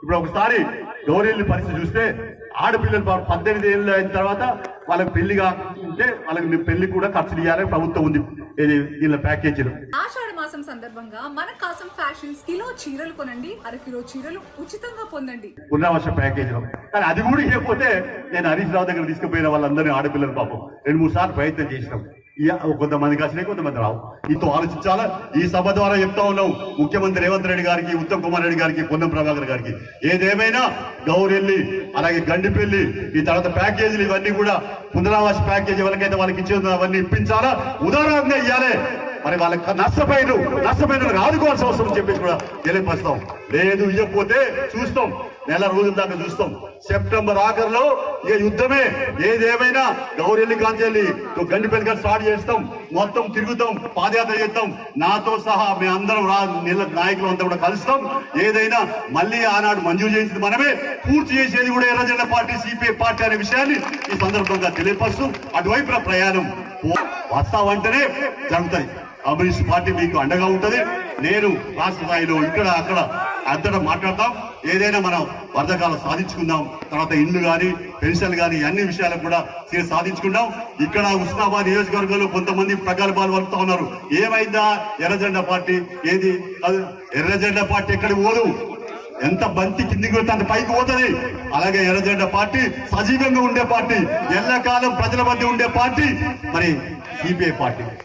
ఇప్పుడు ఒకసారి గౌరీల్ని పరిస్థితి చూస్తే ఆడపిల్లలు 18 ఏళ్ళు అయిన తర్వాత వాళ్ళకి పెళ్లి కాకుంటే వాళ్ళకి పెళ్లి కూడా ఖర్చు ఇవ్వాలని ప్రభుత్వం ఉంది వీళ్ళ ప్యాకేజీలు. ఆషాఢ మాసం సందర్భంగా మన కాసం ఫ్యాషన్స్ కిలో చీరలు కొనండి, అరకిలో చీరలు ఉచితంగా పొందండి. పునరావాస ప్యాకేజీలో కానీ అది కూడా ఇవ్వకపోతే నేను హరీష్ రావు దగ్గర తీసుకుపోయిన వాళ్ళందరినీ ఆడపిల్లలు పాపం 2-3 సార్లు ప్రయత్నం చేసినాం. కొంతమందికి వచ్చినాయి, కొంతమంది రావు. ఇంతో ఆలోచించాలా. ఈ సభ ద్వారా చెప్తా ఉన్నాం ముఖ్యమంత్రి రేవంత్ రెడ్డి గారికి, ఉత్తమ్ కుమార్ రెడ్డి గారికి, పొన్నం ప్రభాకర్ గారికి, ఏదేమైనా గౌరెల్లి అలాగే గండిపల్లి ఈ తర్వాత ప్యాకేజీలు ఇవన్నీ కూడా పునరావాస ప్యాకేజీ ఎవరికైతే వాళ్ళకి ఇచ్చేది అవన్నీ ఇప్పించాలా, ఉదాహరణగా ఇవ్వాలి. మరి వాళ్ళకి నష్టపోయిన ఆదుకోవాల్సిన అవసరం చెప్పేసి కూడా తెలియపరుస్తాం. లేదు ఇవ్వకపోతే చూస్తాం, నెల రోజుల దాకా చూస్తాం. సెప్టెంబర్ ఆఖరిలో ఇక యుద్ధమే. ఏదేమైనా గౌరెల్లి కాంచెల్లి గండిపల్లి స్టార్ట్ చేస్తాం, మొత్తం తిరుగుతాం, పాదయాత్ర చేస్తాం. నాతో సహా మేము అందరం నాయకులు అంతా కూడా కలుస్తాం. ఏదైనా మళ్ళీ ఆనాడు మంజూరు చేసింది మనమే, పూర్తి చేసేది కూడా ఎర్రజెండా పార్టీ, సిపిఐ పార్టీ అనే విషయాన్ని ఈ సందర్భంగా తెలియపరుస్తూ అటువైపు ప్రయాణం వస్తావంటేనే జరుగుతుంది. కమ్యూనిస్ట్ పార్టీ మీకు అండగా ఉంటది. నేను రాష్ట్ర స్థాయిలో ఇక్కడ అక్కడ అంతటా మాట్లాడతాం. ఏదైనా మనం వర్ధకాలు సాధించుకుందాం. తర్వాత ఇల్లు కానీ పెన్షన్ కానీ అన్ని విషయాలకు కూడా సాధించుకుందాం. ఇక్కడ ఉస్నాబాద్ నియోజకవర్గంలో కొంతమంది ప్రగల్భాలు వలుపుతా ఉన్నారు. ఏమైందా ఎర్రజెండా పార్టీ? ఏది ఎర్రజెండా పార్టీ ఎక్కడికి పోదు, ఎంత బంతి కిందికి వెళ్తే అంత పైకి పోతుంది. అలాగే ఎర్రజెండా పార్టీ సజీవంగా ఉండే పార్టీ, ఎల్లకాలం ప్రజల మధ్య ఉండే పార్టీ మరి సిపిఐ పార్టీ.